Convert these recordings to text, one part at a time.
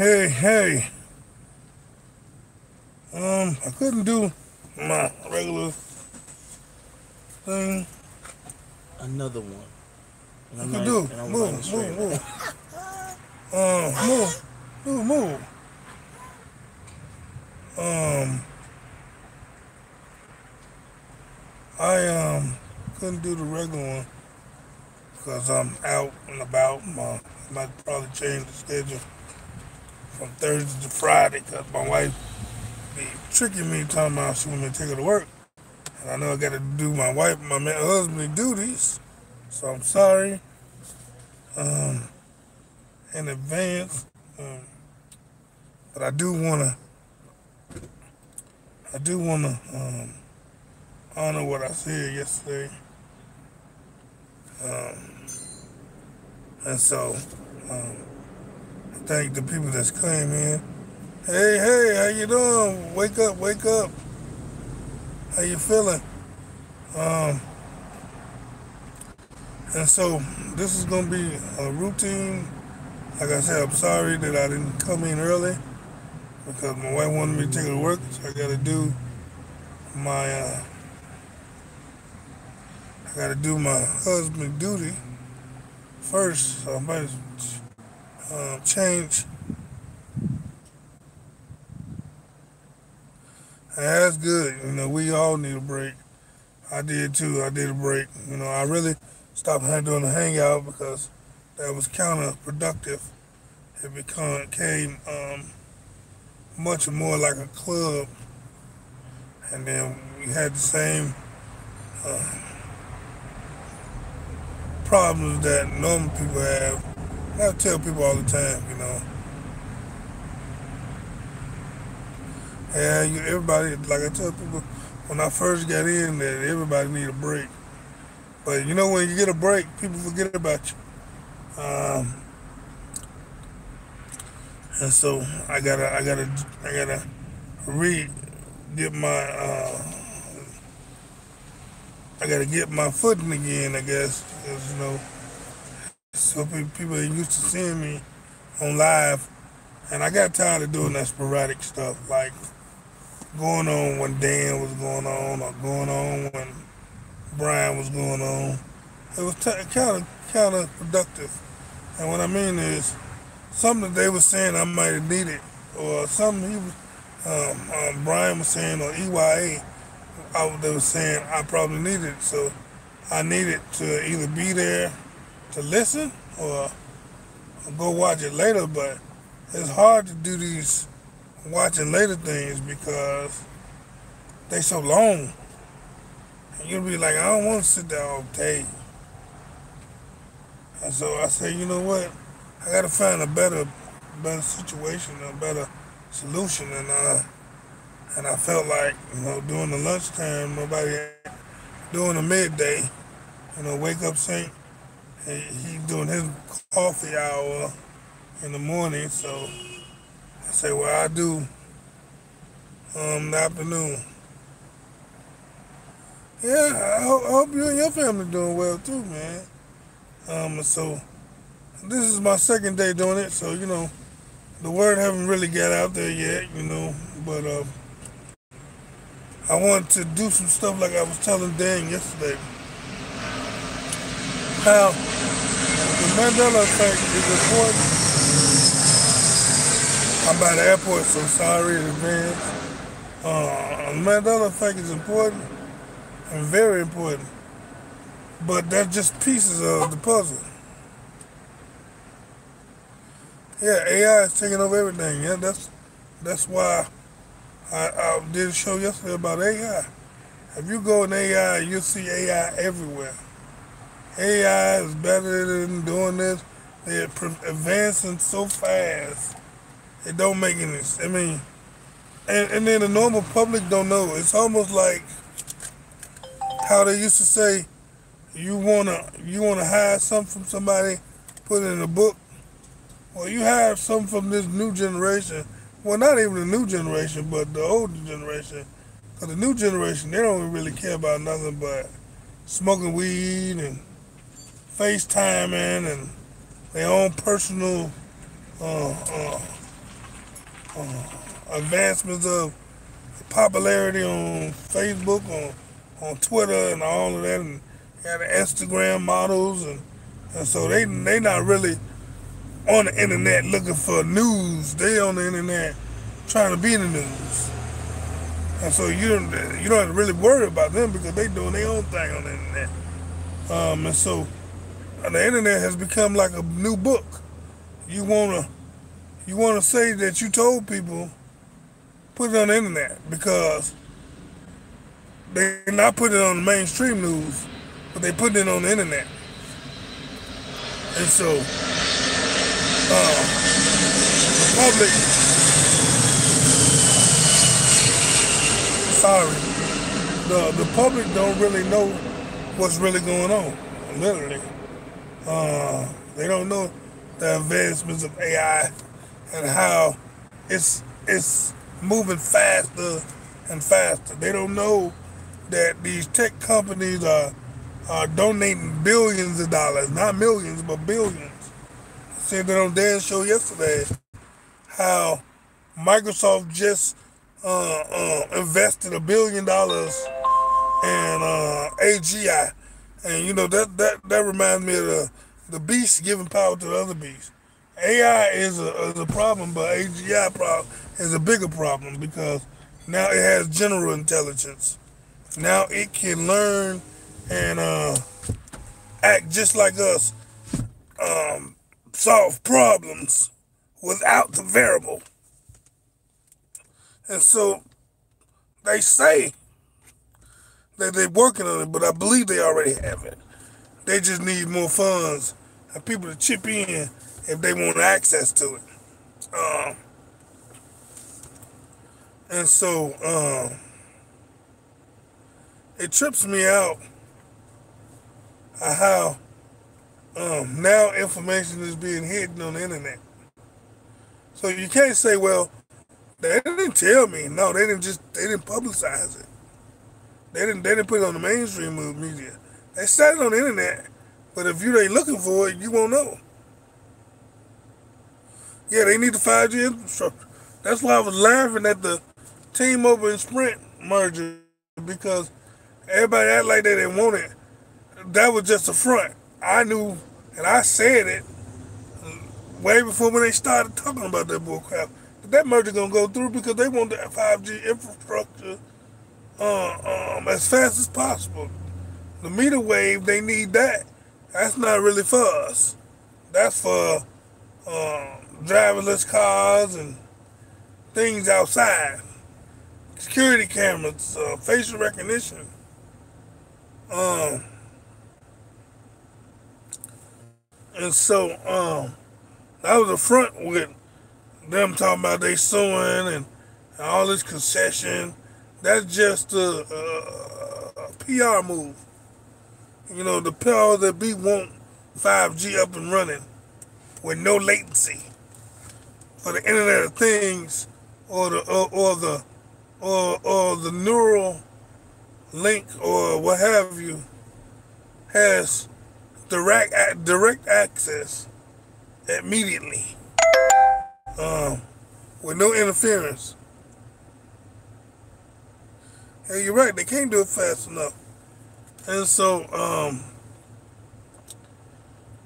Hey. I couldn't do my regular thing. Another one. And I I'm could not. do And I'm not even move, straight move, right. move. Move. Um, I couldn't do the regular one because I'm out and about. I might probably change the schedule from Thursday to Friday because my wife be tricking me, talking about she want me to take her to work, and I know I got to do my husband's duties. So I'm sorry in advance. Um, but I do wanna honor what I said yesterday, and so um, I thank the people that's came in. Hey, how you doing? Wake up. How you feeling? Um, and so this is gonna be a routine. Like I said, I'm sorry that I didn't come in early because my wife wanted me to take her to work, so my uh, I gotta do my husband duty first. So I might change. And that's good. We all need a break. I did too. I did a break. I really stopped doing the hangout because that was counterproductive. It became much more like a club, and then we had the same problems that normal people have. And I tell people all the time. Everybody, like I tell people when I first got in, that everybody need a break. But when you get a break, people forget about you. Um, and so I gotta re get my I gotta get my footing again, I guess. 'Cause, so people ain't used to seeing me on live, and I got tired of doing that sporadic stuff, like going on when Dan was going on, or going on when Brian was going on. It was counterproductive, and what I mean is something that they were saying I might have needed, or something Brian was saying, or EYA, they were saying I probably needed. So I needed to either be there to listen or go watch it later. But it's hard to do these watching later things because they so long. And you'll be like, I don't want to sit there all day. And so I say, you know what? I got to find a better situation, a better solution. And I felt like, during the lunchtime, nobody doing the midday, wake up Saint. He's doing his coffee hour in the morning. So I say, well, I do the afternoon. Yeah, I hope you and your family doing well too, man. So this is my second day doing it, so the word haven't really got out there yet, but I want to do some stuff like I was telling Dan yesterday. How the Mandela effect is important. I'm by the airport, so sorry in advance. The Mandela effect is important and very important, but that's just pieces of the puzzle. Yeah, AI is taking over everything. Yeah, that's why I did a show yesterday about AI. If you go in AI, you'll see AI everywhere. AI is better than doing this. They're advancing so fast. It don't make any sense. I mean, and then the normal public don't know. It's almost like how they used to say, you wanna hide something from somebody, put it in a book. Well, you have something from this new generation. Well, not even the new generation, but the older generation. Because the new generation, they don't really care about nothing but smoking weed and FaceTiming and their own personal uh, uh, advancements of popularity on Facebook, on Twitter, and all of that, and got the Instagram models, and so they not really on the internet looking for news. They on the internet trying to be in the news, and so you don't have to really worry about them because they doing their own thing on the internet. And so the internet has become like a new book. You wanna say that you told people, put it on the internet because they not putting it on the mainstream news, but they putting it on the internet. And so the public, sorry, the public don't really know what's really going on. Literally, they don't know the advancements of AI and how it's moving faster and faster. They don't know that these tech companies are donating billions of dollars, not millions, but billions. I said that on Dan's show yesterday, how Microsoft just invested $1 billion in AGI, and that reminds me of the beast giving power to the other beast. AI is a problem, but AGI is a bigger problem because now it has general intelligence. Now it can learn and act just like us, solve problems without the variable. And so they say that they're working on it, but I believe they already have it. They just need more funds and people to chip in if they want access to it. Um, and so it trips me out how now information is being hidden on the internet. So you can't say, well, they didn't tell me. No, they didn't publicize it. They didn't put it on the mainstream media. They said it on the internet, but if you ain't looking for it, you won't know. Yeah, they need the 5G infrastructure. That's why I was laughing at the T-Mobile and Sprint merger because everybody act like they didn't want it. That was just a front. I knew, and I said it way before when they started talking about that bullcrap. That merger gonna go through because they want the 5G infrastructure as fast as possible. The meter wave, they need that. That's not really for us. That's for driverless cars and things outside. Security cameras, facial recognition. Um, and so that was the front with them talking about they suing and all this concession. That's just a PR move. The power that be want 5G up and running with no latency for the Internet of Things or the neural link or what have you has direct access immediately with no interference. And you're right, they can't do it fast enough. And so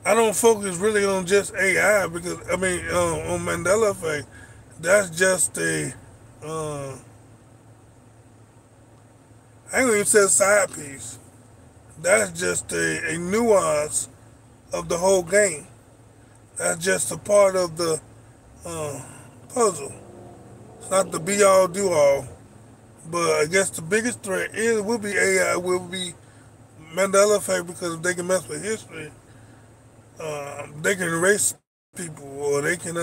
I don't focus really on just AI because on Mandela effect, that's just I ain't gonna even say a side piece. That's just a nuance of the whole game. That's just a part of the puzzle. It's not the be all do all. But I guess the biggest threat will be AI, will be Mandela effect because if they can mess with history, they can erase people or they can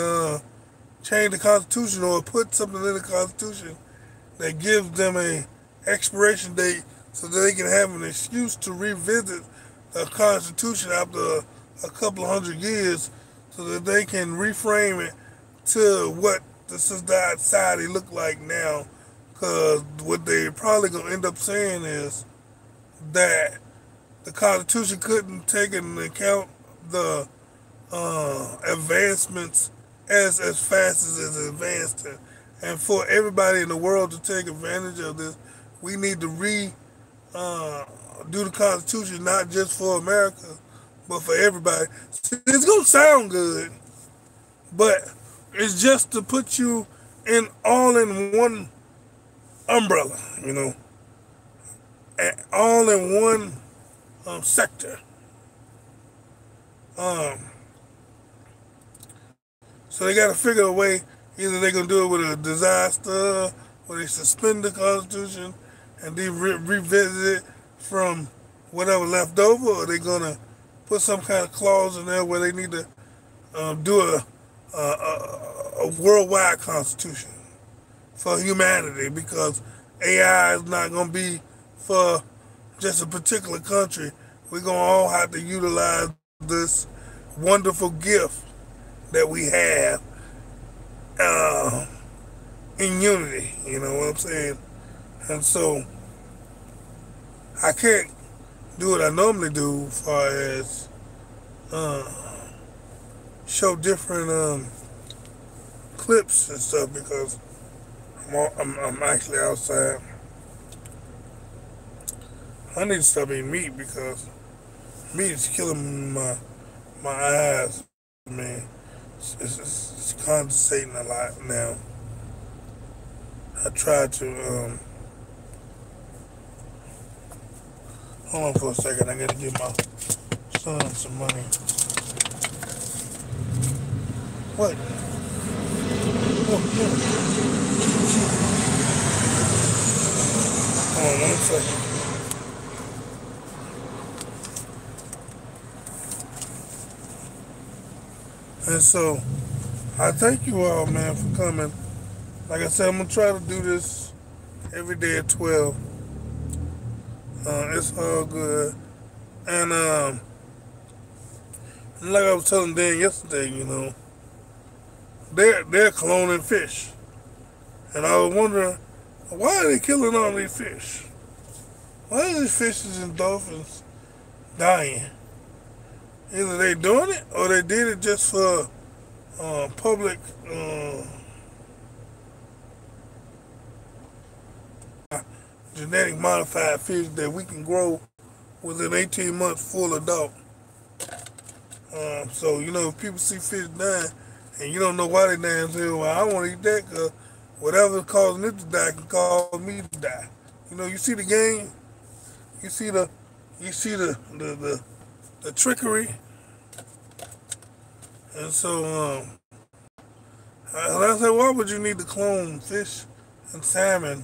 change the Constitution or put something in the Constitution that gives them a expiration date so that they can have an excuse to revisit the Constitution after a couple of 100 years so that they can reframe it to what the society look like now. Because what they probably going to end up saying is that the Constitution couldn't take into account the advancements as fast as it's advanced And for everybody in the world to take advantage of this, we need to uh, do the Constitution not just for America, but for everybody. See, it's gonna sound good, but it's just to put you in all in one umbrella, all in one sector. Um, so they got to figure a way. Either they're gonna do it with a disaster, or they suspend the Constitution and then revisit it from whatever left over, or they're gonna put some kind of clause in there where they need to do a worldwide constitution for humanity, because AI is not going to be for just a particular country. We're going to all have to utilize this wonderful gift that we have uh, in unity. You know what I'm saying? And so I can't do what I normally do as far as uh, show different clips and stuff, because I'm actually outside. I need to stop eating meat because meat is killing my eyes, man. It's condensating a lot now. I tried to hold on for a second. I gotta give my son some money. What? Hold on 1 second. And so, I thank you all, man, for coming. Like I said, I'm gonna try to do this every day at 12. It's all good. And like I was telling Dan yesterday, they're cloning fish, and I was wondering, why are they killing all these fish? Why are these fishes and dolphins dying? Either they doing it or they did it just for public genetic modified fish that we can grow within 18 months full adult. So, if people see fish dying and you don't know why they dying, say, well, I don't want to eat that because whatever's causing it to die can cause me to die. You see the game, you see the trickery. And so, I said, why would you need to clone fish and salmon?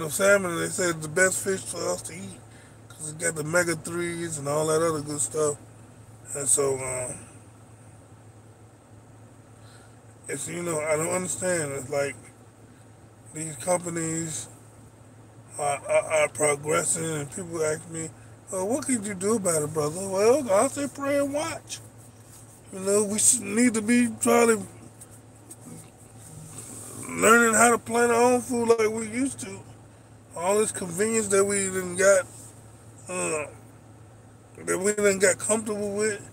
Salmon, they say, is the best fish for us to eat because it got the omega-3s and all that other good stuff. And so, I don't understand. It's like these companies are progressing, and people ask me, oh, what can you do about it, brother? Well, I say pray and watch. We need to be trying to learning how to plant our own food like we used to. All this convenience that we done got comfortable with.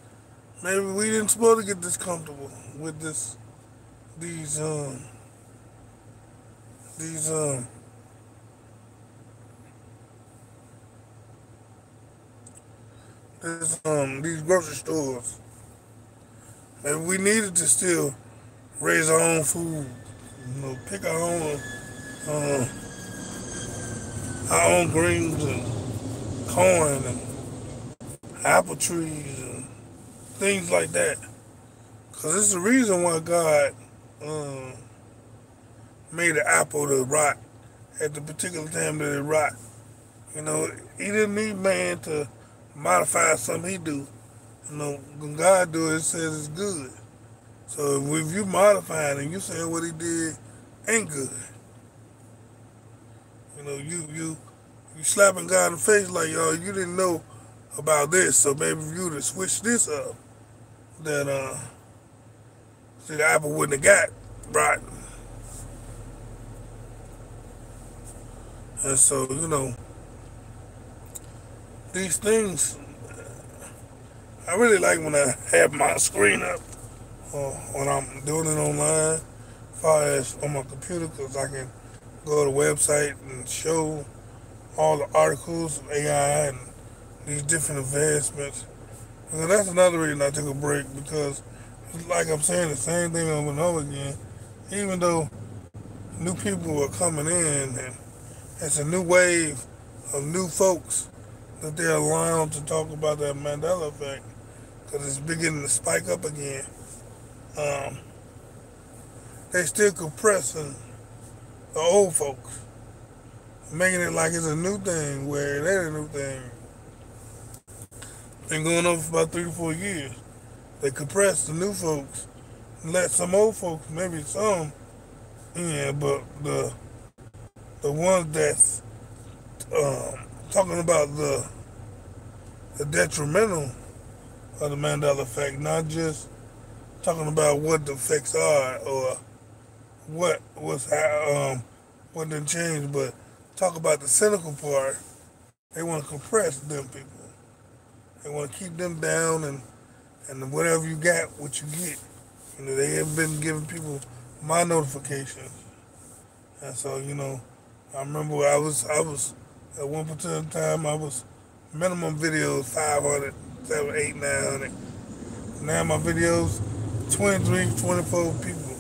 Maybe we didn't supposed to get this comfortable with these grocery stores. Maybe we needed to still raise our own food, pick uh, our own greens and corn and apple trees and things like that. Because it's the reason why God made the apple to rot at the particular time that it rot. He didn't need man to modify something he do. When God do it, it says it's good. So if you modify it and you saying what he did ain't good, you slapping God in the face like, oh, you didn't know about this, so maybe if you would have switched this up, then see, the apple wouldn't have got rotten. And so, these things, I really like when I have my screen up or when I'm doing it online, far as on my computer, because I can go to the website and show all the articles of AI and these different advancements. And that's another reason I took a break, because like I'm saying the same thing over and over again. Even though new people are coming in and it's a new wave of new folks that they're allowed to talk about that Mandela effect, because it's beginning to spike up again. Um, they still compressing the old folks, making it like it's a new thing where it ain't a new thing. Been going on for about 3 to 4 years. They compress the new folks, let some old folks, maybe some, yeah, but the ones that's talking about the detrimental of the Mandela effect, not just talking about what the effects are or what didn't change, but talk about the cynical part. They want to compress them people. They want to keep them down, and whatever you got, what you get. They have been giving people my notifications, and so I remember I was at one particular time I was minimum videos 500, 7, 8, 900. Now my videos 23, 24 people,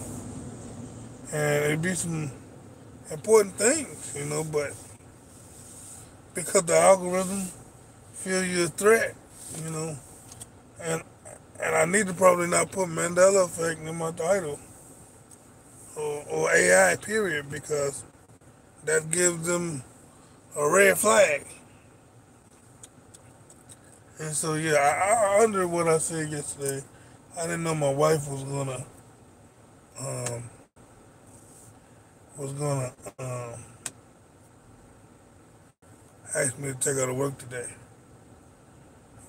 and it be some important things, but because the algorithm feel you a threat, you know, and I need to probably not put Mandela effect in my title or AI period, because that gives them a red flag. And so yeah, I under what I said yesterday. I didn't know my wife um, was gonna ask me to take her to work today.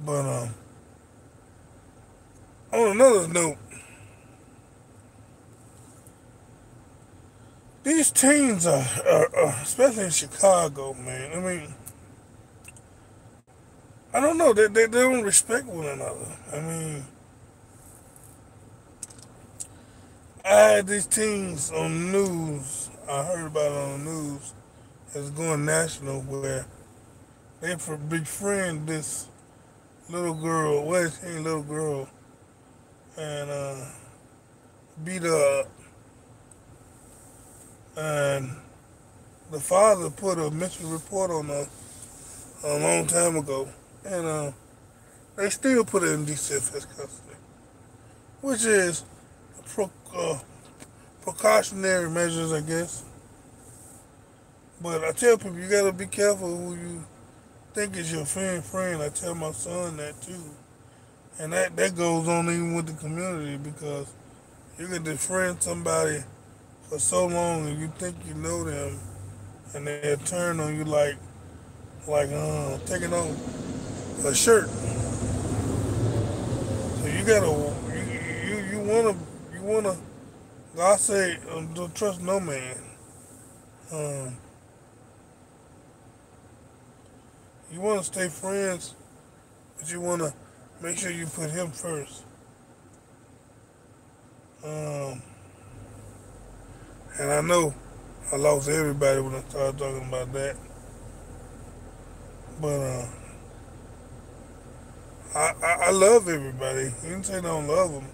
But on another note, these teens are especially in Chicago, man. I mean, I don't know. They don't respect one another. I mean, I had these teens on the news. I heard about it on the news. It's going national, where they befriend this little girl, well, she ain't little girl, and beat her up. And the father put a missing report on her a long time ago, and they still put her in DCFS custody, which is pro, uh, precautionary measures, I guess. But I tell people, you gotta be careful who you think is your friend. I tell my son that too, and that goes on even with the community, because you can befriend somebody for so long and you think you know them, and they'll turn on you like taking off a shirt. So you gotta you wanna I say don't trust no man. Um, you wanna stay friends, but you wanna make sure you put him first. Um, and I know I lost everybody when I started talking about that, but I love everybody. He didn't say don't love them,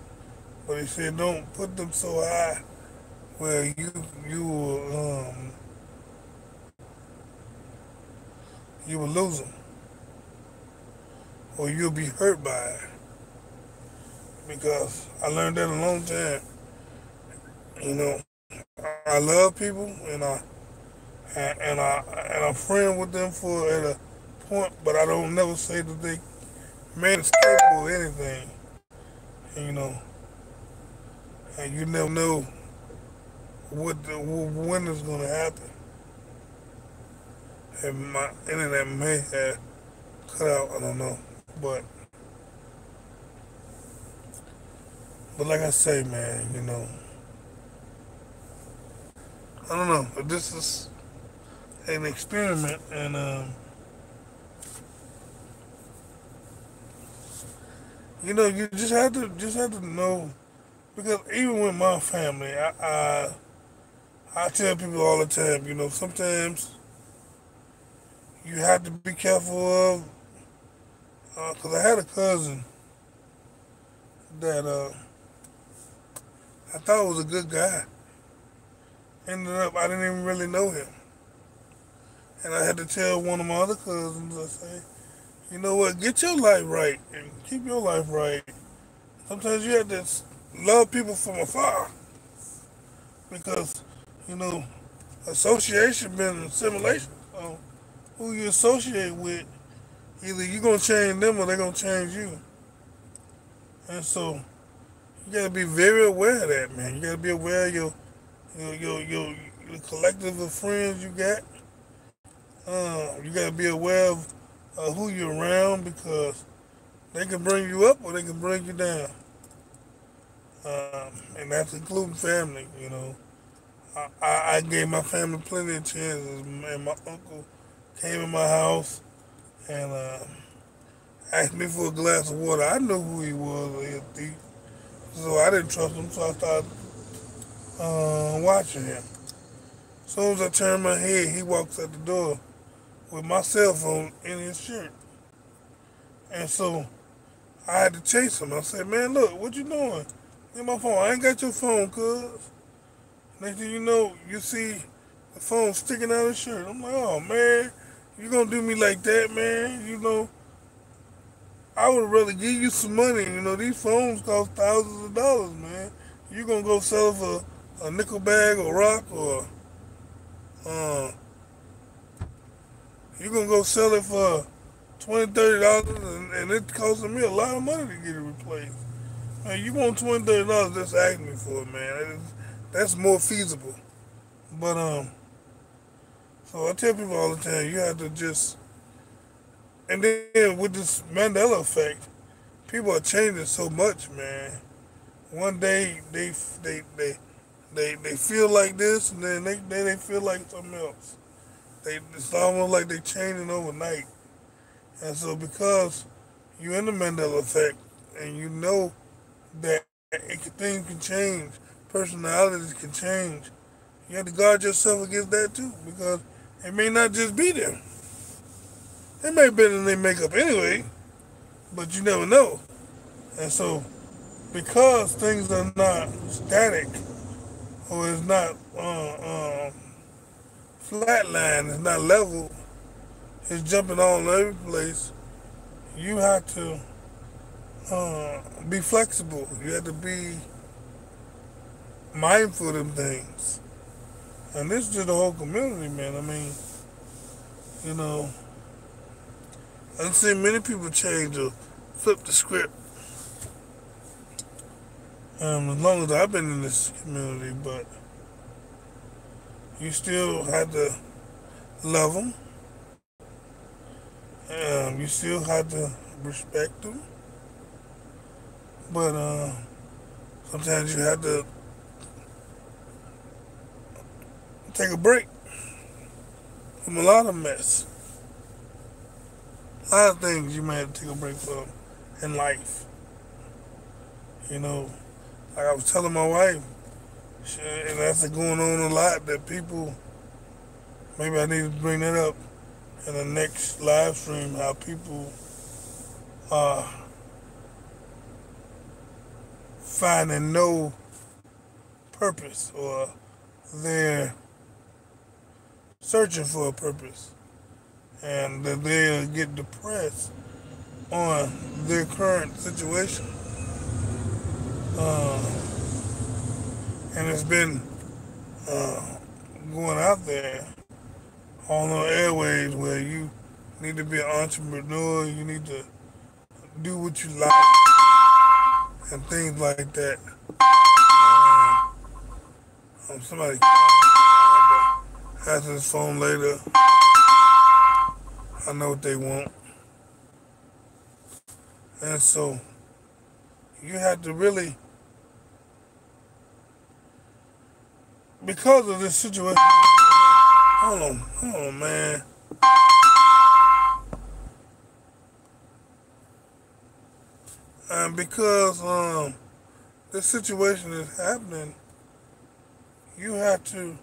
but he said don't put them so high where you will lose them, or you'll be hurt by it. Because I learned that a long time. You know, I love people, and I'm friend with them for at a point, but I don't never say that they man is capable of anything. You know, and you never know when it's gonna happen. And my internet may have cut out. I don't know, but like I say, man, I don't know. But this is an experiment, and you just have to know, because even with my family, I tell people all the time, sometimes you have to be careful of, because I had a cousin that I thought was a good guy. Ended up, I didn't even really know him. And I had to tell one of my other cousins, I say, you know what, get your life right and keep your life right. Sometimes you have to love people from afar because, you know, association means assimilation. So who you associate with, either you're going to change them or they're going to change you. And so you got to be very aware of that, man. You got to be aware of your collective of friends you got. You got to be aware of who you're around because they can bring you up or they can bring you down. And that's including family. I gave my family plenty of chances, and my uncle came in my house and asked me for a glass of water. I knew who he was, he a thief, so I didn't trust him, so I started watching him. As soon as I turned my head, he walks out the door with my cell phone in his shirt. And so I had to chase him. I said, man, look, what you doing? Get my phone. I ain't got your phone, cuz. Next thing you know, you see the phone sticking out of his shirt. I'm like, oh, man, you gonna do me like that, man? I would rather give you some money. These phones cost thousands of dollars, man. You gonna go sell it for a nickel bag or rock or uh, you gonna go sell it for $20, $30 and it's costing me a lot of money to get it replaced. Man, you want $20, $30, just ask me for it, man. That's more feasible. But so I tell people all the time, you have to just, and then with this Mandela effect, people are changing so much, man. One day they feel like this, and then they feel like something else. It's almost like they changing overnight. And so because you're in the Mandela effect, and you know that things can change, personalities can change, you have to guard yourself against that too, because it may not just be them. It may be in their makeup anyway, but you never know. And so, because things are not static or it's not flatline, it's not level, it's jumping all over the place. You have to be flexible. You have to be mindful of them things. And this is just the whole community, man. I mean, you know, I've seen many people change or flip the script. As long as I've been in this community, but you still have to love them. You still have to respect them. But sometimes you have to take a break from a lot of mess. A lot of things you may have to take a break from in life. Like I was telling my wife, and that's going on a lot, that people, maybe I need to bring that up in the next live stream, how people are finding no purpose or they're searching for a purpose and that they get depressed on their current situation. Uh, and it's been going out there on the airwaves where you need to be an entrepreneur, you need to do what you like, and things like that. Somebody answer this phone later. I know what they want. And so you have to really, because of this situation, hold on, man. And because this situation is happening, you have to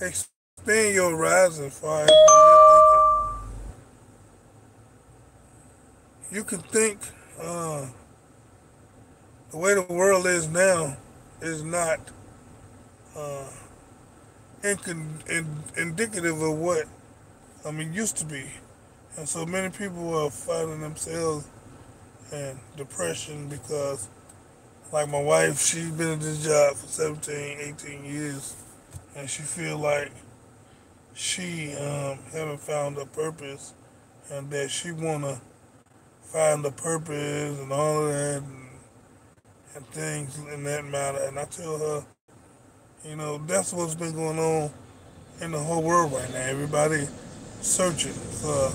expand your horizon far as you're thinking. You can think uh, the way the world is now is not uh, indicative of what used to be. And so many people are finding themselves in depression because, like my wife, she's been at this job for 17, 18 years, and she feel like she haven't found her purpose, and that she wanna find the purpose and all of that, and things in that matter. And I tell her, that's what's been going on in the whole world right now. Everybody searching for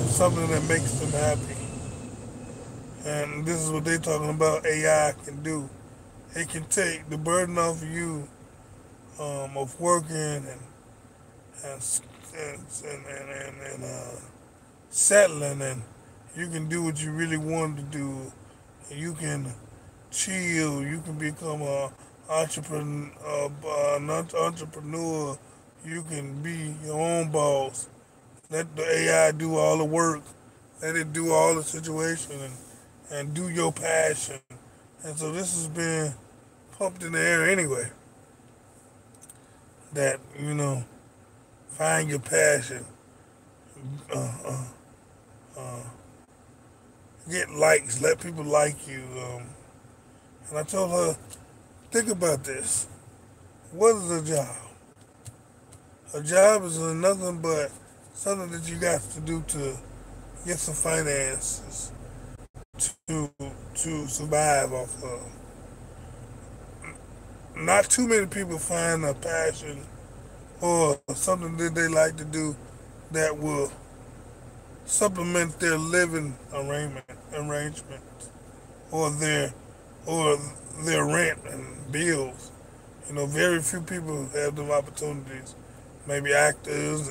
something that makes them happy. And this is what they're talking about AI can do. It can take the burden off of you of working and, and settling, and you can do what you really wanted to do. You can chill. You can become an entrepreneur. You can be your own boss. Let the AI do all the work. Let it do all the situation and do your passion. And so this has been pumped in the air anyway. That, find your passion. Uh, uh, uh, get likes. Let people like you. And I told her, think about this. What is a job? A job is nothing but something that you got to do to get some finances to to survive off of. Not too many people find a passion or something that they like to do that will supplement their living arrangement or or their rent and bills. Very few people have them opportunities. Maybe actors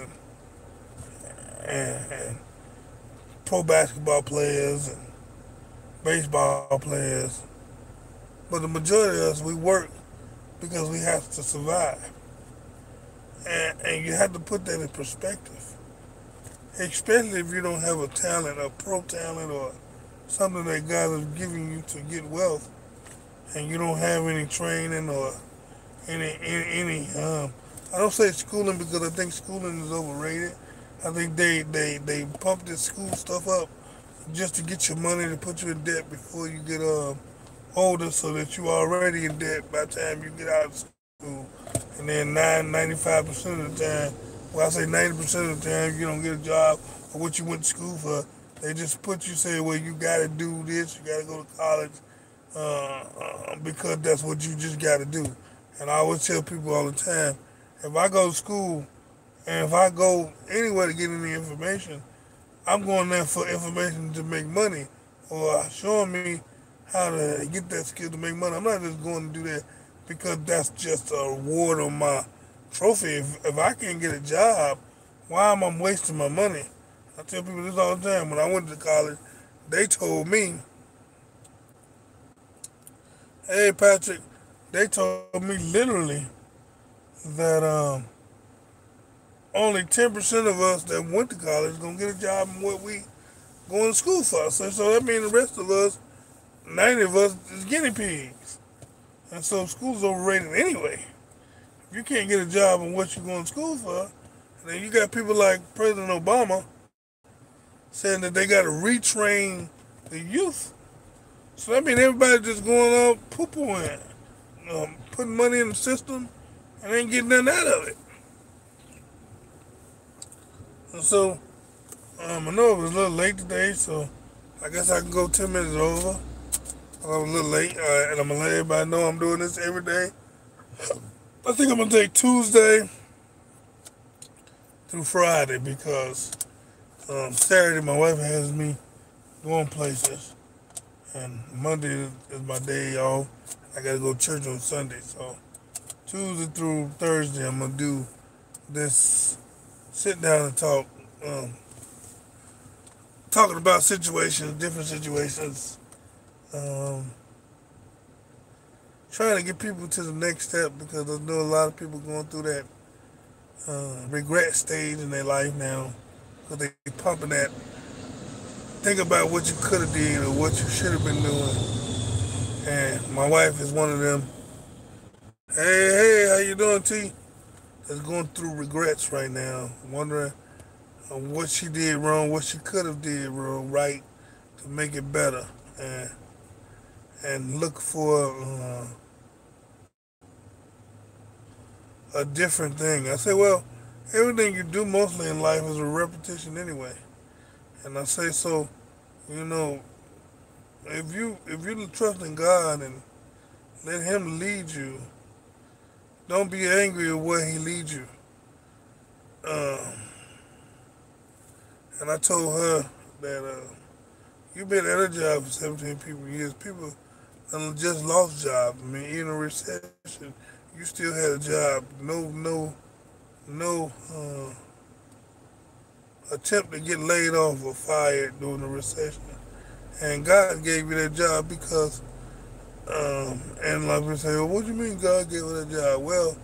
and pro basketball players and baseball players. But the majority of us, we work because we have to survive. And you have to put that in perspective. Especially if you don't have a talent, a pro talent, or something that God is giving you to get wealth, and you don't have any training or any. I don't say schooling because I think schooling is overrated. I think they pump this school stuff up just to get your money to put you in debt before you get older, so that you are already in debt by the time you get out of school. And then 95% of the time, well, I say 90% of the time, you don't get a job or what you went to school for. They just put you, say, well, you got to do this, you got to go to college, because that's what you just got to do. And I always tell people all the time, if I go to school and if I go anywhere to get any information, I'm going there for information to make money or showing me how to get that skill to make money. I'm not just going to do that because that's just a reward on my trophy. If I can't get a job, why am I wasting my money? I tell people this all the time. When I went to college, they told me, hey, Patrick, they told me literally that only 10% of us that went to college going to get a job in what we going to school for. So that means the rest of us, 90 of us, is guinea pigs. And so school's overrated anyway. If you can't get a job in what you're going to school for, then you got people like President Obama saying that they got to retrain the youth. So that means everybody just going up poo-pooing, putting money in the system and ain't getting nothing out of it. And so I know it was a little late today, so I guess I can go 10 minutes over. I was a little late, and I'm going to let everybody know I'm doing this every day. I think I'm going to take Tuesday through Friday because Saturday my wife has me going places, and Monday is my day off. I got to go to church on Sunday, so Tuesday through Thursday I'm going to do this sit down and talk, talking about different situations, um, trying to get people to the next step because I know a lot of people going through that regret stage in their life now because they pumping that. Think about what you could have did or what you should have been doing. And my wife is one of them. Hey, how you doing, T? That's going through regrets right now, wondering what she did wrong, what she could have did wrong, right, to make it better, and look for a different thing. I say, well, everything you do mostly in life is a repetition anyway, and I say so. You know, if you trust in God and let Him lead you, don't be angry at where He leads you. Um, and I told her that you've been at a job for 17 people years. People just lost jobs. I mean, in a recession, you still had a job. No attempt to get laid off or fired during the recession. And God gave you that job because, and like we say, well, what do you mean God gave her that job? Well,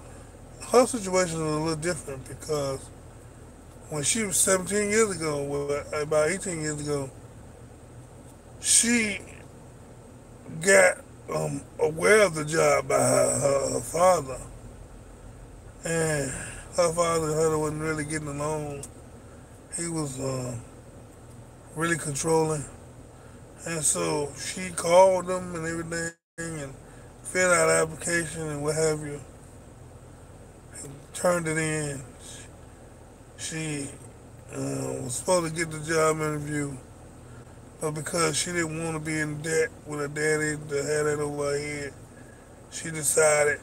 her situation is a little different because when she was 17 years ago, well, about 18 years ago, she got aware of the job by her father. And her father and her wasn't really getting along. He was really controlling. And so she called them and everything and filled out an application and what have you, and turned it in. She was supposed to get the job interview, but because she didn't want to be in debt with her daddy to have that over her head, she decided,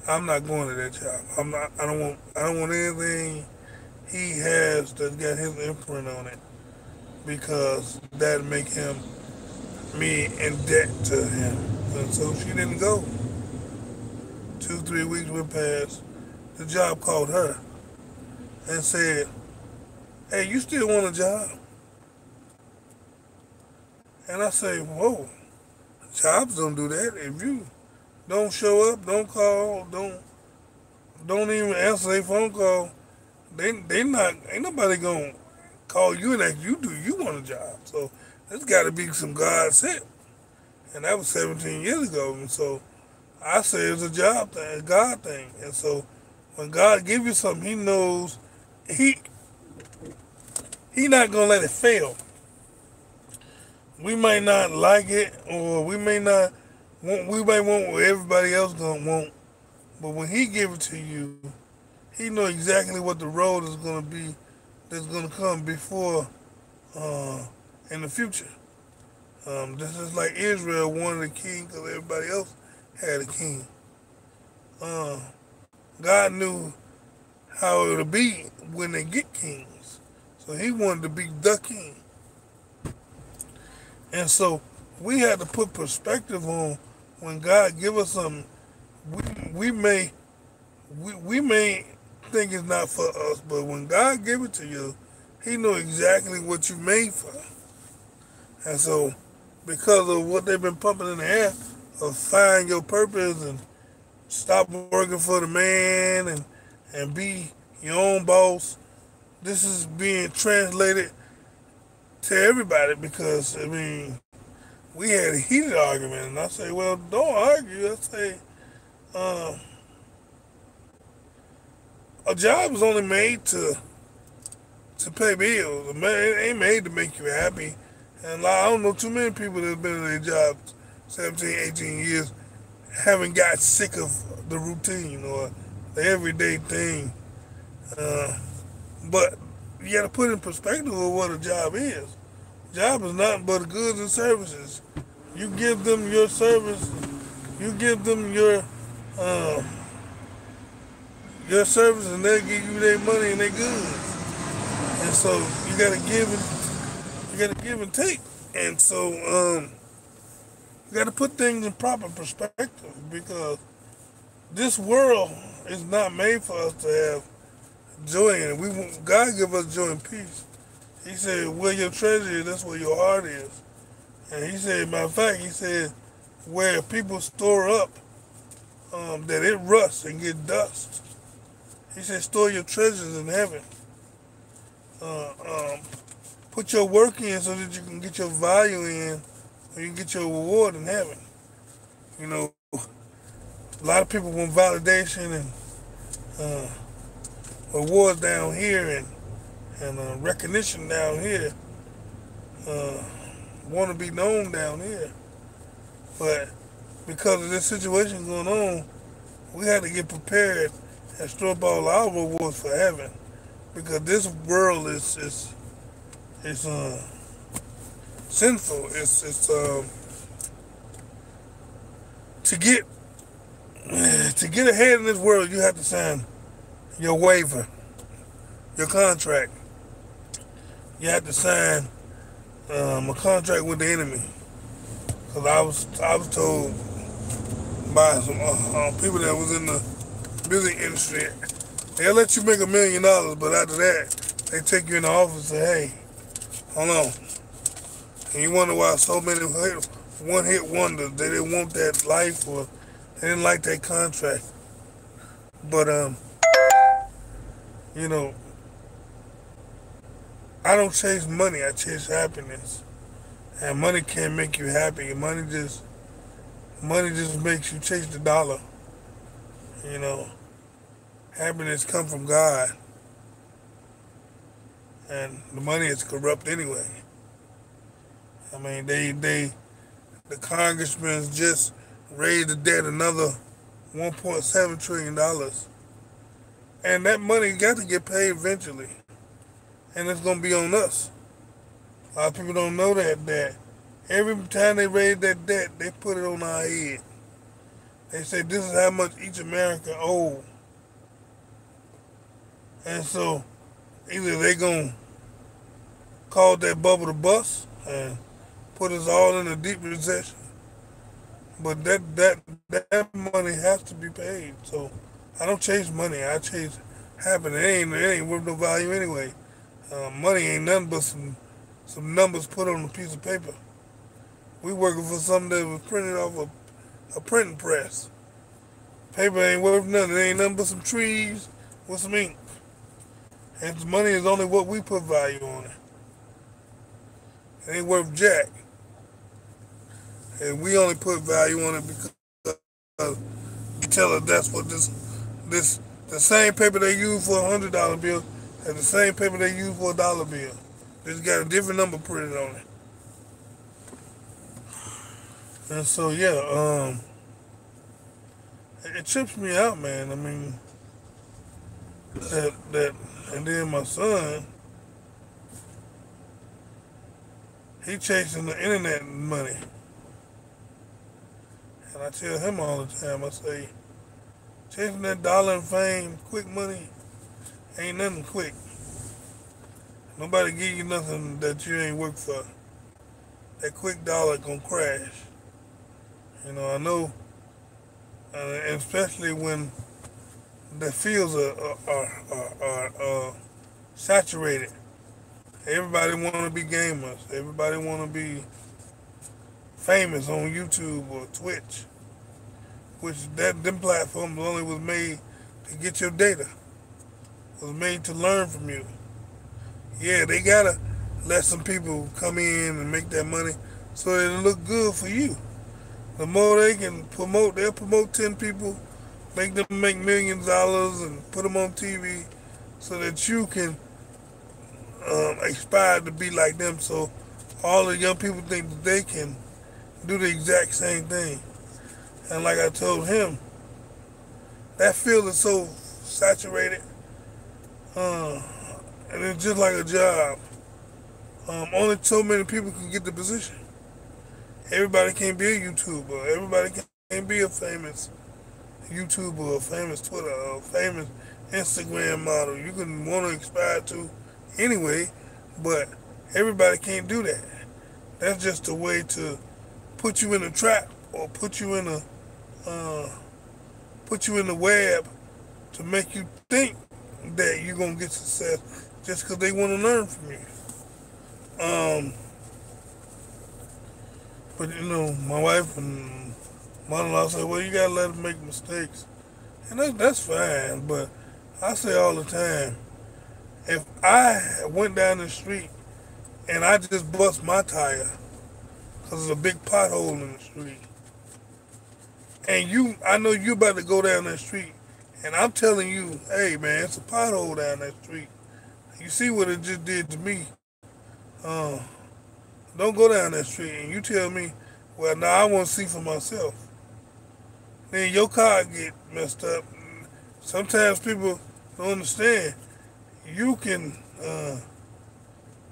I'm not going to that job. I'm not. I don't want anything he has that's got his imprint on it because that'd make him me in debt to him. And so she didn't go. 2, 3 weeks went past. The job called her and said, "Hey, you still want a job?" And I say, "Whoa, jobs don't do that. If you don't show up, don't call, don't even answer their phone call, they not ain't nobody gonna call you and ask you do you want a job. So there's got to be some God sent." And that was 17 years ago. And so I say it's a job thing, a God thing. And so when God gives you something, He knows He He not gonna let it fail. We might not like it, or we may not want. We might want what everybody else gonna want. But when He give it to you, He know exactly what the road is gonna be. That's gonna come before in the future. This is like Israel wanted a king because everybody else had a king. Uh, God knew how it'll be when they get kings. So He wanted to be the king. And so we had to put perspective on when God give us something, we may we may think it's not for us, but when God give it to you, He know exactly what you made for. And so because of what they've been pumping in the air of find your purpose and stop working for the man and be your own boss, this is being translated to everybody because, I mean, we had a heated argument, and I say, well, don't argue. I say, um, a job is only made to pay bills. It ain't made to make you happy. And like, I don't know too many people that have been in their jobs 17, 18 years haven't got sick of the routine or the everyday thing. Uh, but you got to put in perspective of what a job is. Job is nothing but goods and services. You give them your service, you give them um, your service, and they'll give you their money and their goods. And so you gotta give and take. And so you gotta put things in proper perspective because this world is not made for us to have joy in it. God give us joy and peace. He said, where your treasure is, that's where your heart is. And He said, matter of fact, He said, where people store up that it rusts and get dust. He said, store your treasures in heaven. Uh, um, put your work in so that you can get your value in, or you can get your reward in heaven. You know, a lot of people want validation and uh, awards down here and recognition down here. Uh, want to be known down here, but because of this situation going on, we had to get prepared and store up all our rewards for heaven. Because this world is sinful. It's to get to get ahead in this world, you have to sign your waiver, your contract. You have to sign a contract with the enemy. Because I was told by some people that was in the music industry, they'll let you make $1 million, but after that, they take you in the office and say, hey, hold on. And you wonder why so many one-hit wonders, they didn't want that life or they didn't like that contract. But, you know, I don't chase money, I chase happiness. And money can't make you happy. Money just makes you chase the dollar. You know, happiness comes from God, and the money is corrupt anyway. I mean, the congressmen just raised the debt another $1.7 trillion, and that money got to get paid eventually, and it's gonna be on us. A lot of people don't know that every time they raise that debt, they put it on our head. They say this is how much each American owes. And so either they gonna cause that bubble to bust and put us all in a deep recession, but that money has to be paid. So I don't chase money. I chase happiness. It ain't worth no value anyway. Money ain't nothing but some numbers put on a piece of paper. We working for something that was printed off a printing press. Paper ain't worth nothing. It ain't nothing but some trees with some ink. And money is only what we put value on it. It ain't worth jack. And we only put value on it because you tell us that's what the same paper they use for $100 bill is the same paper they use for $1 bill. It's got a different number printed on it. And so yeah, it trips me out, man. I mean, and then my son, he chasing the internet money. And I tell him all the time, I say, chasing that dollar and fame, quick money, ain't nothing quick. Nobody give you nothing that you ain't worked for. That quick dollar gonna crash. You know, I know, and especially when the fields are saturated. Everybody want to be gamers. Everybody want to be famous on YouTube or Twitch, which them platforms only was made to get your data. Was made to learn from you. Yeah, they gotta let some people come in and make that money so it'll look good for you. The more they can promote, they'll promote 10 people, make them make millions of dollars and put them on TV so that you can aspire to be like them. So all the young people think that they can do the exact same thing. And like I told him, that field is so saturated, and it's just like a job. Only so many people can get the position. Everybody can't be a YouTuber. Everybody can't be a famous YouTuber, a famous Twitter, or a famous Instagram model. You can want to aspire to anyway, but everybody can't do that. That's just a way to put you in a trap or put you in the web to make you think that you're gonna get success just because they want to learn from you. But you know, my wife and Mother-in-law said, well, you gotta let them make mistakes. And that's fine, but I say all the time, if I went down the street and I just bust my tire because there's a big pothole in the street, and I know you about to go down that street, and I'm telling you, hey man, it's a pothole down that street. You see what it just did to me. Uh, don't go down that street, and you tell me, well, now I want to see for myself. Then your car get messed up. Sometimes people don't understand. You can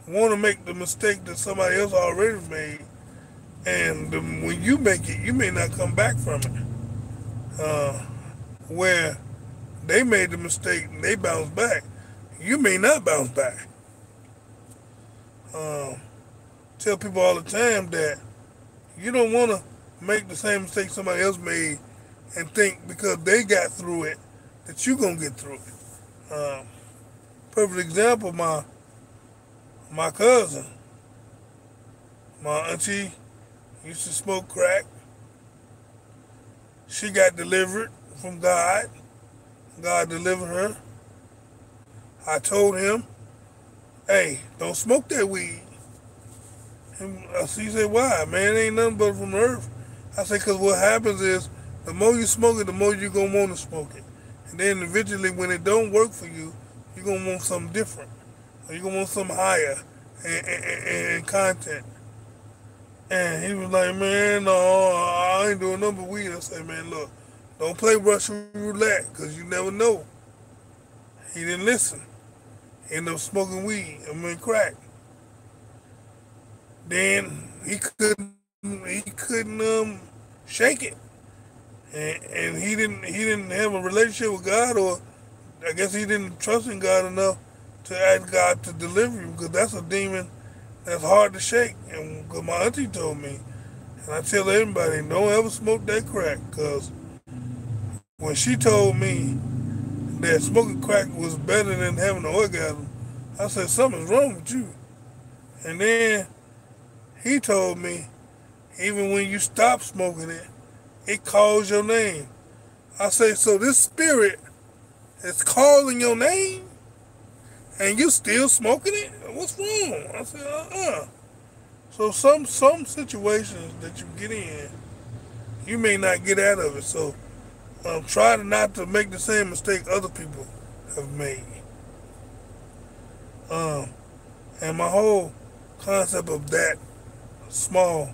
want to make the mistake that somebody else already made, and when you make it, you may not come back from it. Uh, where they made the mistake and they bounce back, you may not bounce back. Um, tell people all the time that you don't want to make the same mistake somebody else made and think because they got through it that you gonna get through it. Perfect example, my cousin, my auntie used to smoke crack. She got delivered from God. God delivered her. I told him, hey, don't smoke that weed. He said, why? Man, it ain't nothing but from the earth. I said, because what happens is, the more you smoke it, the more you're going to want to smoke it. And then eventually, when it don't work for you, you're going to want something different. Or you're going to want something higher in content. And he was like, man, no, I ain't doing nothing but weed. I said, man, look, don't play Russian roulette, because you never know. He didn't listen. He ended up smoking weed, crack. Then he couldn't shake it, and he didn't have a relationship with God, or I guess he didn't trust in God enough to ask God to deliver him, because that's a demon that's hard to shake. And because my auntie told me, and I tell everybody, don't ever smoke that crack, because when she told me that smoking crack was better than having an orgasm, I said, something's wrong with you. And then he told me, even when you stop smoking it, it calls your name. I say, so this spirit is calling your name and you still smoking it? What's wrong? I said, So some situations that you get in, you may not get out of it. So try not to make the same mistake other people have made. And my whole concept of that small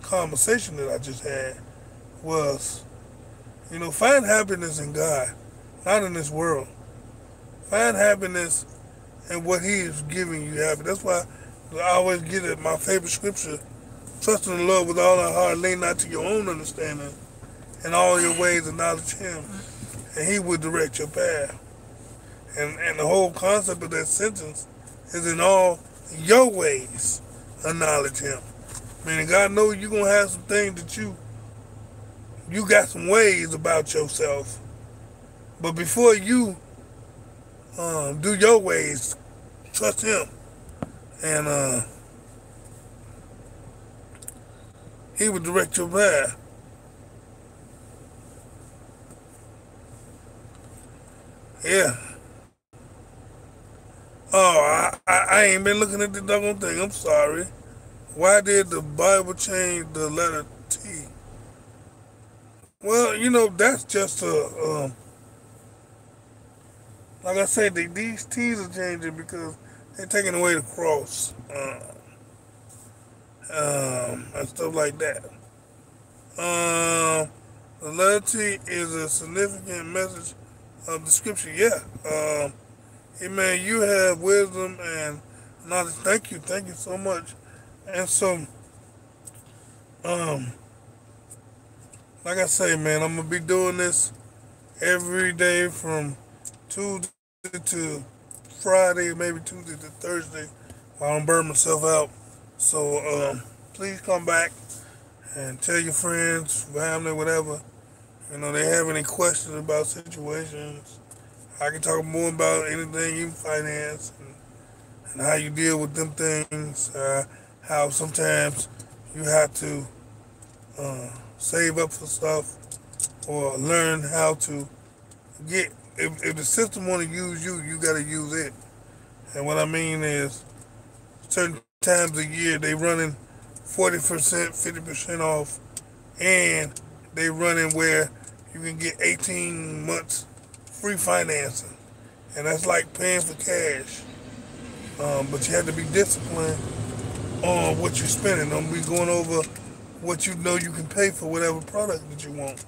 conversation that I just had was, find happiness in God, not in this world. Find happiness in what He is giving you happiness. That's why I always get it. My favorite scripture: trust in the Lord with all our heart, lean not to your own understanding, and all your ways acknowledge Him, and He will direct your path. And the whole concept of that sentence is in all your ways acknowledge Him. Meaning God knows you're gonna have some things that you got some ways about yourself, but before you do your ways, trust Him, and He will direct your path. Yeah. Oh, I ain't been looking at the doggone thing. I'm sorry. Why did the Bible change the letter T? Well, that's just like I said, these T's are changing because they're taking away the cross, and stuff like that. The letter T is a significant message of the scripture. Yeah. Amen. You have wisdom and knowledge. Thank you. Thank you so much. And so, um, like I say, man, I'm gonna be doing this every day from Tuesday to Friday, maybe Tuesday to Thursday. I don't burn myself out. So, please come back and tell your friends, family, whatever. They have any questions about situations. I can talk more about anything you finance and how you deal with them things. How sometimes you have to save up for stuff or learn how to get. If the system want to use you, you got to use it. And what I mean is, certain times a year they running 40%, 50% off, and they running where you can get 18 months free financing, and that's like paying for cash. But you have to be disciplined on what you're spending. Don't be going over what you know you can pay for whatever product that you want.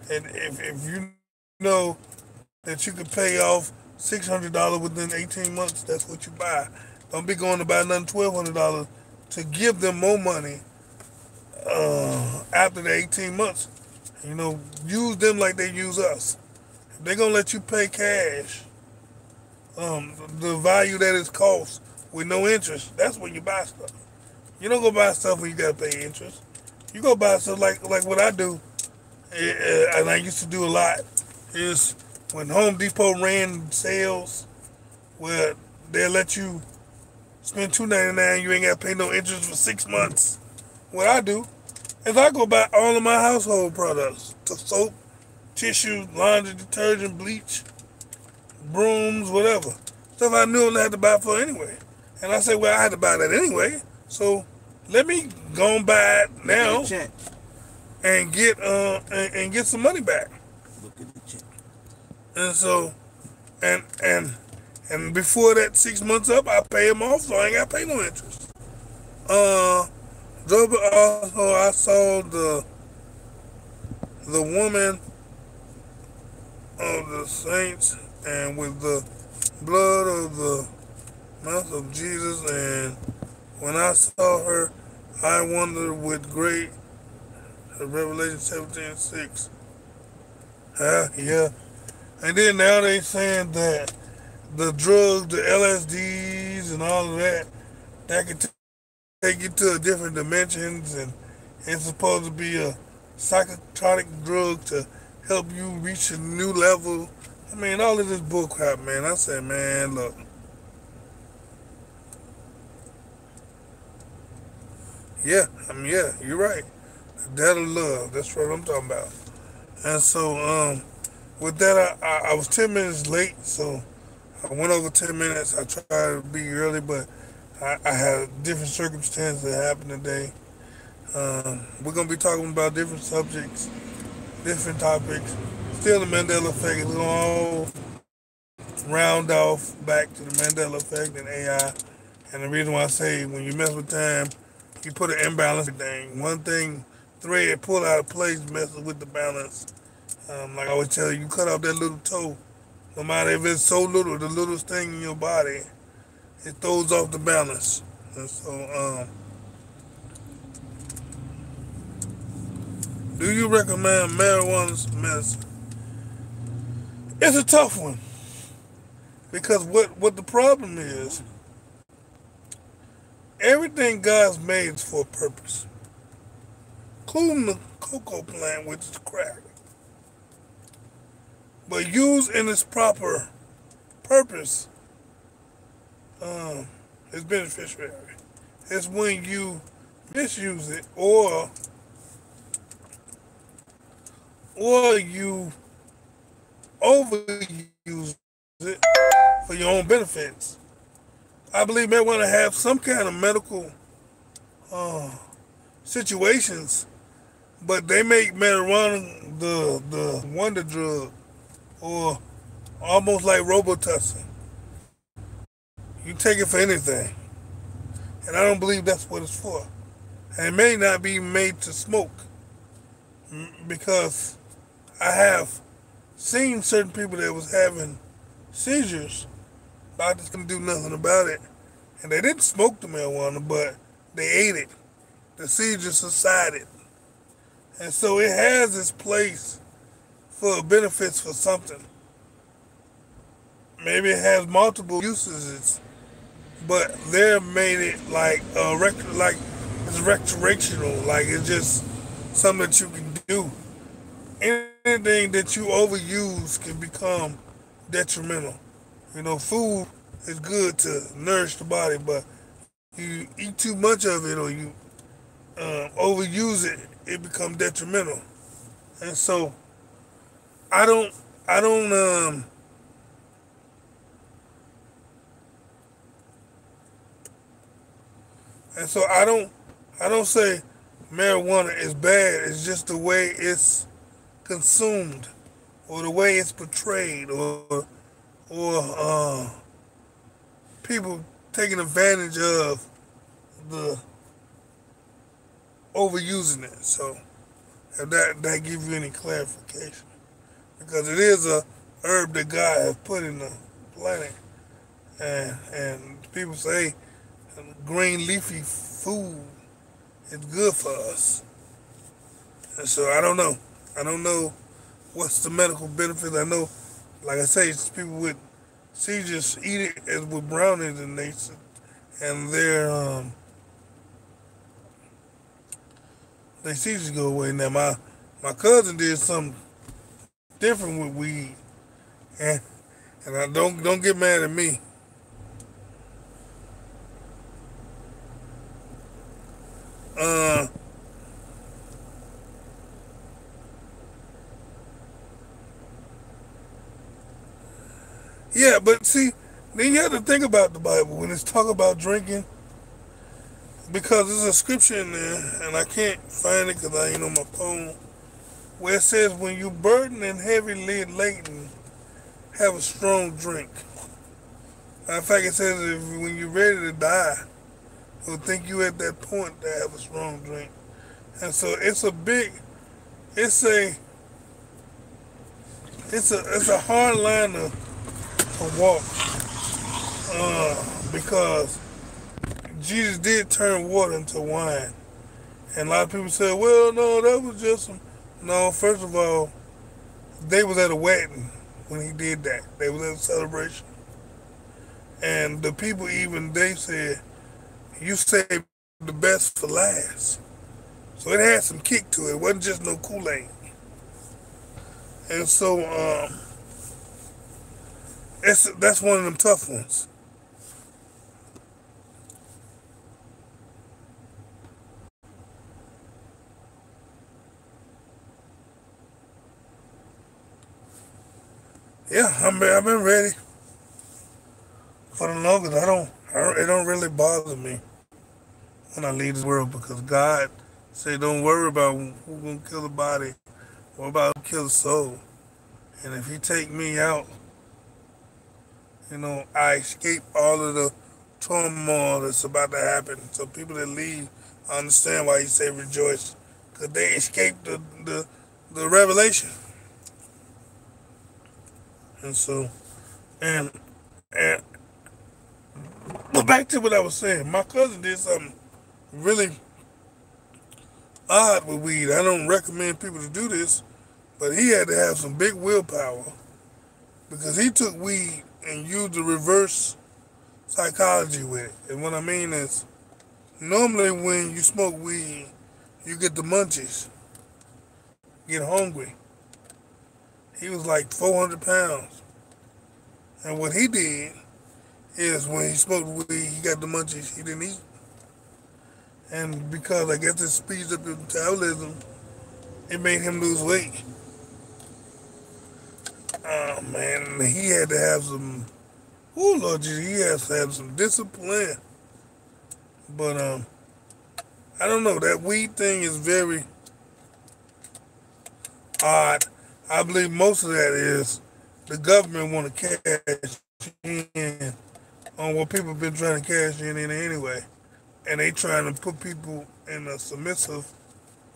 And if you know that you can pay off $600 within 18 months, that's what you buy. Don't be going to buy nothing $1,200 to give them more money after the 18 months. Use them like they use us. If they're gonna let you pay cash, the value that it costs with no interest, that's when you buy stuff. You don't go buy stuff when you gotta pay interest. You go buy stuff like what I do, and I used to do a lot, is when Home Depot ran sales where they'll let you spend $2.99, you ain't gotta pay no interest for 6 months. What I do is I go buy all of my household products, soap, tissue, laundry detergent, bleach, brooms, whatever. Stuff I knew I had to buy for anyway. And I said, well, I had to buy that anyway, so let me go and buy it now and get some money back. Look at the check. And so, and before that 6 months up, I pay them off, so I ain't got to pay no interest. Also, I saw the woman of the saints, and with the blood of the mouth of Jesus, and when I saw her, I wondered with great Revelation 17:6. Yeah. And then now they saying that the drugs, the LSDs and all of that, that can take you to a different dimensions, and it's supposed to be a psychotropic drug to help you reach a new level. I mean, all of this bullcrap, man. I said, man, look. Yeah, you're right. That of love. That's what I'm talking about. And so, with that, I was 10 minutes late, so I went over 10 minutes. I tried to be early, but I had different circumstances that happened today. We're going to be talking about different subjects, different topics. Still the Mandela effect. It's going to all round off back to the Mandela effect and AI. And the reason why I say when you mess with time, you put an imbalance in everything. One thing, thread pull out of place messes with the balance. Like I always tell you, you cut off that little toe, no matter if it's so little, the littlest thing in your body, it throws off the balance. And so, do you recommend marijuana medicine? It's a tough one, because what the problem is, everything God's made is for a purpose, including the cocoa plant, which is crack. But used in its proper purpose, it's beneficial. It's when you misuse it, or you overuse it for your own benefits. I believe marijuana have some kind of medical situations, but they make marijuana the wonder drug, or almost like Robitussin. You take it for anything, and I don't believe that's what it's for. And it may not be made to smoke, because I have seen certain people that was having seizures. Doctors couldn't do nothing about it, and they didn't smoke the marijuana, but they ate it. The seizures subsided, and so it has its place for benefits for something. Maybe it has multiple uses, but they made it like like it's recreational, like it's just something that you can do. Anything that you overuse can become detrimental. Food is good to nourish the body, but you eat too much of it, or you overuse it, it become detrimental. And so I don't I don't and so I don't say marijuana is bad. It's just the way it's consumed, or the way it's portrayed, or people taking advantage of the overusing it. So if that gives you any clarification, because it is a herb that God has put in the planet, and people say green leafy food is good for us. And so I don't know. I don't know what's the medical benefits. I know, like I say, people with seizures eat it as with brownies, and their seizures go away. Now my cousin did something different with weed, and and I don't get mad at me. Uh, yeah, but see, then you have to think about the Bible when it's talk about drinking, because there's a scripture in there, and I can't find it because I ain't on my phone, where it says, when you burden and heavily laden, have a strong drink. In fact, it says, when you're ready to die, will think you at that point to have a strong drink. And so it's a, it's a hard line to walk, because Jesus did turn water into wine. And a lot of people say, well, no, that was just some. No, first of all, they was at a wedding when he did that. They was at a celebration. And the people even, they said, you saved the best for last. So it had some kick to it. It wasn't just no Kool-Aid. And so that's one of them tough ones. Yeah, I've been ready for the longest. It don't really bother me when I leave this world, because God said, don't worry about who's gonna kill the body, or about who kill the soul. And if He take me out, I escape all of the turmoil that's about to happen. So people that leave, I understand why He say rejoice, because they escaped the revelation. And so, and and but back to what I was saying, my cousin did something really odd with weed. I don't recommend people to do this, but he had to have some big willpower, because he took weed and used the reverse psychology with it. And what I mean is, normally when you smoke weed, you get the munchies, get hungry. He was like 400 pounds. And what he did is, when he smoked weed, he got the munchies he didn't eat. And because I guess it speeds up his metabolism, it made him lose weight. Oh man, he had to have some. Oh Lord Jesus, he has to have some discipline. But I don't know. That weed thing is very odd. I believe most of that is the government want to cash in on what people have been trying to cash in anyway, and they trying to put people in a submissive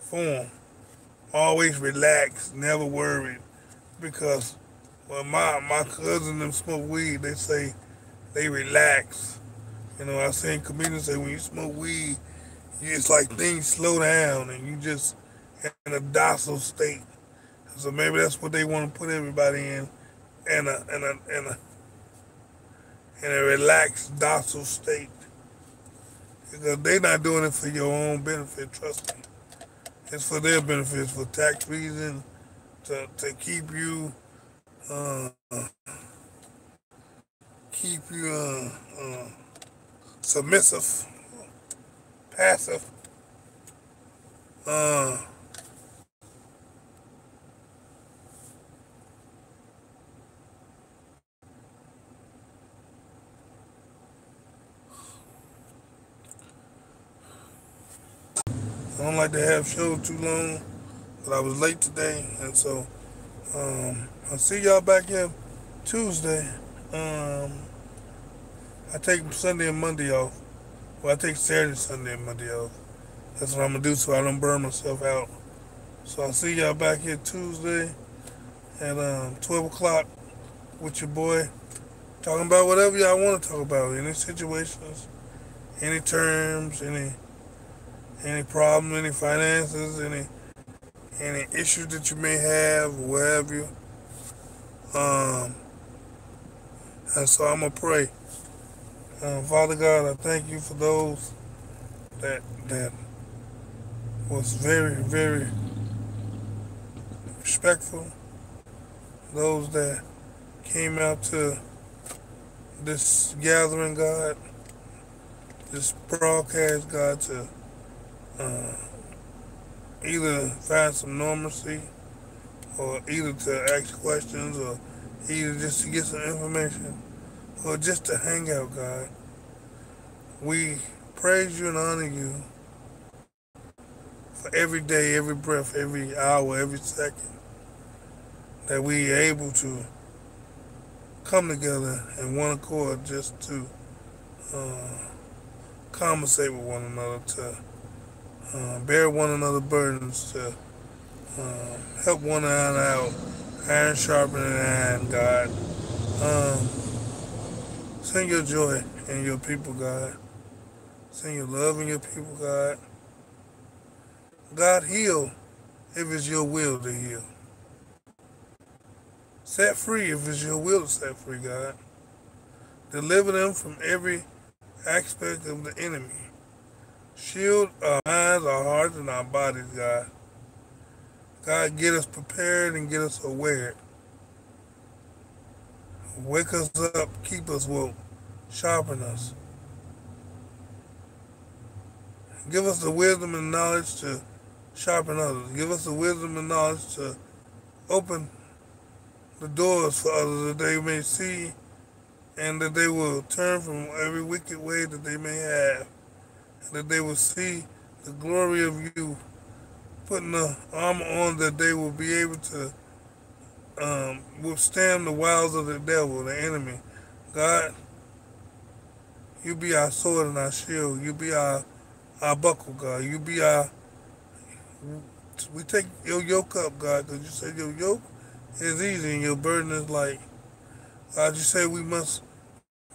form, always relaxed, never worried. Because, well, my cousin them smoke weed, they say they relax. I've seen comedians say, when you smoke weed, it's like things slow down and you just in a docile state. So maybe that's what they want to put everybody in a relaxed, docile state. Because they're not doing it for your own benefit, trust me. It's for their benefits, for tax reasons, to uh, keep you submissive, passive, I don't like to have shows too long, but I was late today, and so I'll see y'all back here Tuesday. Um, I take Sunday and Monday off. Well, I take Saturday, Sunday, and Monday off. That's what I'm gonna do so I don't burn myself out. So I'll see y'all back here Tuesday at 12 o'clock with your boy, talking about whatever y'all want to talk about. Any situations, any terms, any problem, any finances, any issues that you may have, or what have you. Um, and so I'm gonna pray. Father God, I thank you for those that was very respectful. Those that came out to this gathering, God, this broadcast, God, to uh, either find some normalcy or either to ask questions or either just to get some information or just to hang out, God. We praise you and honor you for every day, every breath, every hour, every second that we are able to come together in one accord just to uh, conversate with one another, to bear one another's burdens, to help one another out, iron sharpening iron, God. Um, Send your joy in your people, God. Send your love in your people, God. God, heal if it's your will to heal. Set free if it's your will to set free, God. Deliver them from every aspect of the enemy. Shield our minds, our hearts, and our bodies, God. God, get us prepared and get us aware. Wake us up, keep us woke, sharpen us. Give us the wisdom and knowledge to sharpen others. Give us the wisdom and knowledge to open the doors for others that they may see and that they will turn from every wicked way that they may have. And that they will see the glory of you, putting the armor on that they will be able to withstand the wiles of the devil, the enemy. God, you be our sword and our shield. You be our buckle, God. You be our... We take your yoke up, God, because you said your yoke is easy and your burden is light. God, you say we must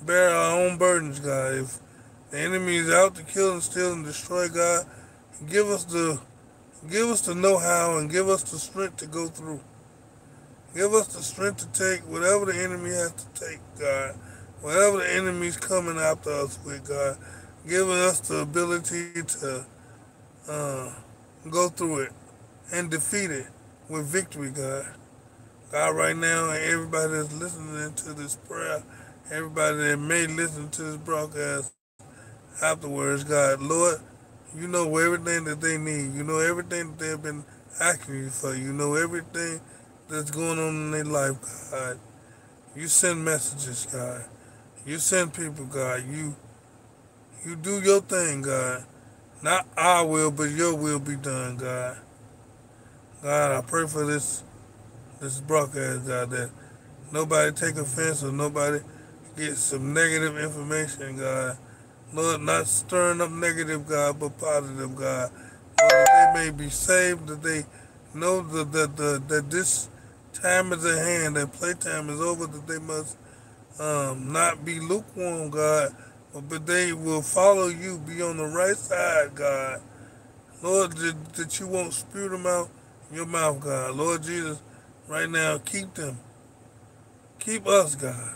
bear our own burdens, God. If the enemy is out to kill and steal and destroy, God, give us the know-how and give us the strength to go through. Give us the strength to take whatever the enemy has to take, God. Whatever the enemy's coming after us with, God. Give us the ability to uh, go through it and defeat it with victory, God. God, right now, and everybody that's listening to this prayer, everybody that may listen to this broadcast afterwards, God, Lord, you know everything that they need. You know everything that they've been asking you for. You know everything that's going on in their life, God. You send messages, God. You send people, God. You do your thing, God. Not our will, but your will be done, God. God, I pray for this broadcast, God, that nobody take offense or nobody get some negative information, God. Lord, not stirring up negative, God, but positive, God. Lord, that they may be saved, that they know that this time is at hand, that playtime is over, that they must not be lukewarm, God, but they will follow you, be on the right side, God. Lord, that you won't spew them out your mouth, God. Lord Jesus, right now, keep them. Keep us, God.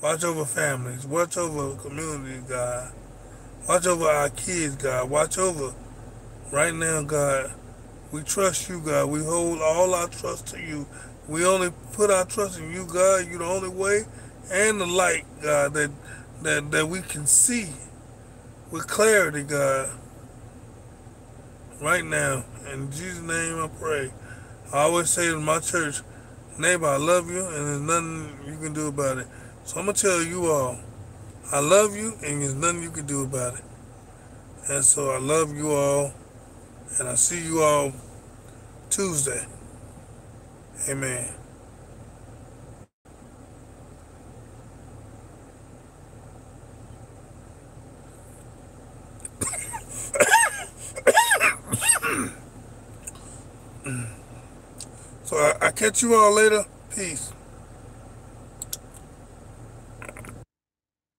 Watch over families. Watch over communities, God. Watch over our kids, God. Watch over right now, God. We trust you, God. We hold all our trust to you. We only put our trust in you, God. You're the only way and the light, God, that we can see with clarity, God. Right now, in Jesus' name I pray. I always say to my church, neighbor, I love you, and there's nothing you can do about it. So I'm going to tell you all, I love you, and there's nothing you can do about it. And so I love you all. And I'll see you all Tuesday. Amen. So I catch you all later. Peace.